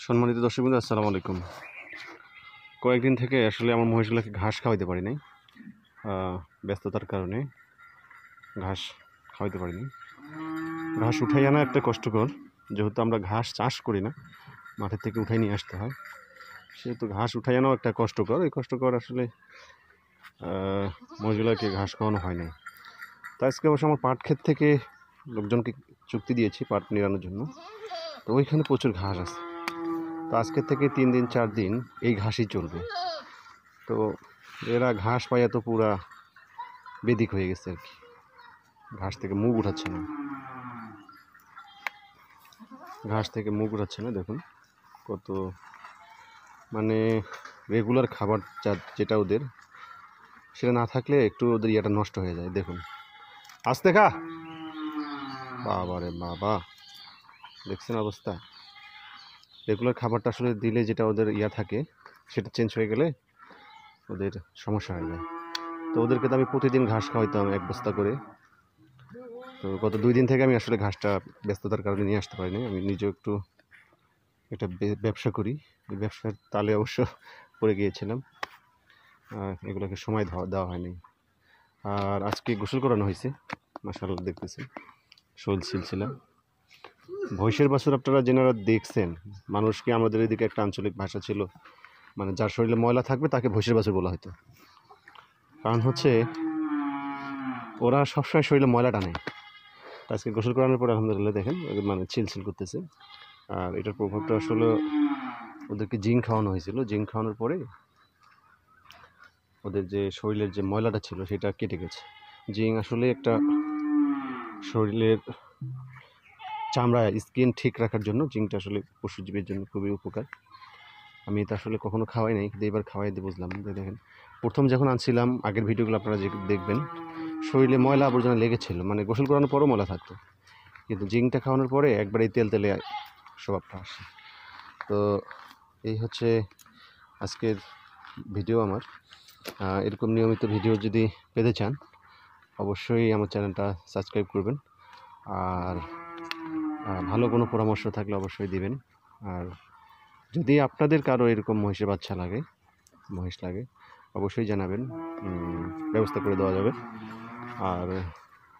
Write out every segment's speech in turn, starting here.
সম্মানিত দর্শকবৃন্দ, আসসালামু আলাইকুম। কয়েকদিন থেকে আসলে আমার মহিষগুলোকে ঘাস খাওয়াইতে পারি নাই, ব্যস্ততার কারণে ঘাস খাওয়াইতে পারিনি। ঘাস উঠাই আনা একটা কষ্টকর, যেহেতু আমরা ঘাস চাষ করি না, মাঠের থেকে উঠাই নিয়ে আসতে হয়, সেহেতু ঘাস উঠাই আনাও একটা কষ্টকর। এই কষ্টকর আসলে মহিষগুলোকে ঘাস খাওয়ানো হয় নাই। তো আজকে অবশ্য আমার পাট ক্ষেত থেকে লোকজনকে চুক্তি দিয়েছি পাট নিড়ানোর জন্য, তো ওইখানে প্রচুর ঘাস আছে। তো আজকের থেকে 3 দিন 4 দিন এই ঘাসই চলবে। তো এরা ঘাস পাইয়া তো পুরা বেদিক হয়ে গেছে আর কি, ঘাস থেকে মুখ উঠাচ্ছে না, দেখুন কত মানে রেগুলার খাবার যেটা ওদের, সেটা না থাকলে একটু ওদের ইয়াটা নষ্ট হয়ে যায়। দেখুন আস্তে খা, বাবা রে বাবা, দেখছেন অবস্থা। রেগুলার খাবারটা আসলে দিলে যেটা ওদের ইয়া থাকে, সেটা চেঞ্জ হয়ে গেলে ওদের সমস্যা হয়ে যায়। তো ওদেরকে তো আমি প্রতিদিন ঘাস খাওয়াইতাম 1 বস্তা করে। তো গত 2 দিন থেকে আমি আসলে ঘাসটা ব্যস্ততার কারণে নিয়ে আসতে পারিনি। আমি নিজেও একটু একটা ব্যবসা করি, এই ব্যবসার তালে অবশ্য পড়ে গিয়েছিলাম, এগুলোকে সময় দেওয়া হয়নি। আর আজকে গোসল করানো হয়েছে, মাশাআল্লাহ দেখতেছি শোল সিলসিলা। ভৈষের বাছুর আপনারা যেনারা দেখছেন, মানুষকে আমাদের এদিকে একটা আঞ্চলিক ভাষা ছিল, মানে যার শরীরে ময়লা থাকবে তাকে ভৈষের বাছুর বলা হতো। কারণ হচ্ছে ওরা সবসময় শরীরে ময়লা টানে। আজকে গোসল করানোর পর আলহামদুলিল্লাহ দেখেন মানে ছিলছিল করতেছে। আর এটার প্রভাবটা আসলে ওদেরকে জিঙ্ক খাওয়ানো হয়েছিল। জিঙ্ক খাওয়ানোর পরে ওদের যে শরীরের যে ময়লাটা ছিল সেটা কেটে গেছে। জিঙ্ক আসলে একটা শরীরের চামড়া স্কিন ঠিক রাখার জন্য জিঙ্কটা আসলে পশুজীবীর জন্য খুবই উপকার। আমি এটা আসলে কখনো খাওয়াই নাই, কিন্তু এবার খাওয়াই দিয়ে বুঝলাম। দেখেন প্রথম যখন আনছিলাম, আগের ভিডিওগুলো আপনারা যে দেখবেন, শরীরে ময়লা আবর্জনা লেগেছিল, মানে গোসল করানোর পরও ময়লা থাকতো, কিন্তু জিঙ্কটা খাওয়ানোর পরে একবারে তেলে স্বভাবটা আসে। তো এই হচ্ছে আজকের ভিডিও আমার। এরকম নিয়মিত ভিডিও যদি পেতে চান অবশ্যই আমার চ্যানেলটা সাবস্ক্রাইব করবেন, আর ভালো কোনো পরামর্শ থাকলে অবশ্যই দিবেন। আর যদি আপনাদের কারো এরকম মহিষের বাচ্চা লাগে, মহিষ লাগে, অবশ্যই জানাবেন, ব্যবস্থা করে দেওয়া যাবে। আর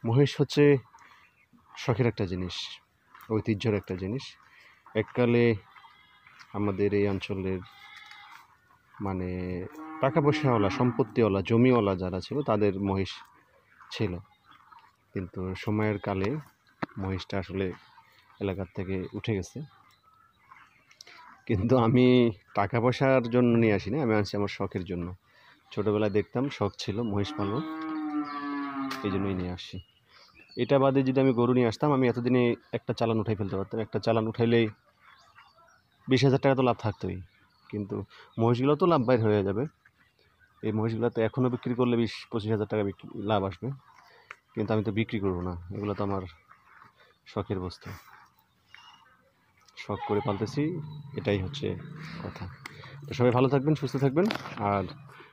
মহিষ হচ্ছে শখের একটা জিনিস, ঐতিহ্যের একটা জিনিস। এককালে আমাদের এই অঞ্চলের মানে টাকা পয়সাওয়ালা, সম্পত্তিওয়ালা, জমিওয়ালা যারা ছিল তাদের মহিষ ছিল, কিন্তু সময়ের কালে মহিষটা আসলে এলাকার থেকে উঠে গেছে। কিন্তু আমি টাকা পয়সার জন্য নিয়ে আসি না, আমি আনছি আমার শখের জন্য। ছোটোবেলায় দেখতাম, শখ ছিল মহিষ পালন, এই জন্যই নিয়ে আসি। এটা বাদে যদি আমি গরু নিয়ে আসতাম, আমি এতদিনে একটা চালান উঠাই ফেলতে পারতাম। একটা চালান উঠাইলেই 20,000 টাকা তো লাভ থাকতোই, কিন্তু মহিষগুলো তো লাভ বাইর হয়ে যাবে। এই মহিষগুলো তো এখনও বিক্রি করলে 20-25,000 টাকা লাভ আসবে, কিন্তু আমি তো বিক্রি করবো না। এগুলো তো আমার শখের বস্তু, শখ করে পালতেছি, এটাই হচ্ছে কথা। তো সবাই ভালো থাকবেন, সুস্থ থাকবেন, আর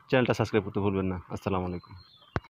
চ্যানেলটা সাবস্ক্রাইব করতে ভুলবেন না। আসসালামু আলাইকুম।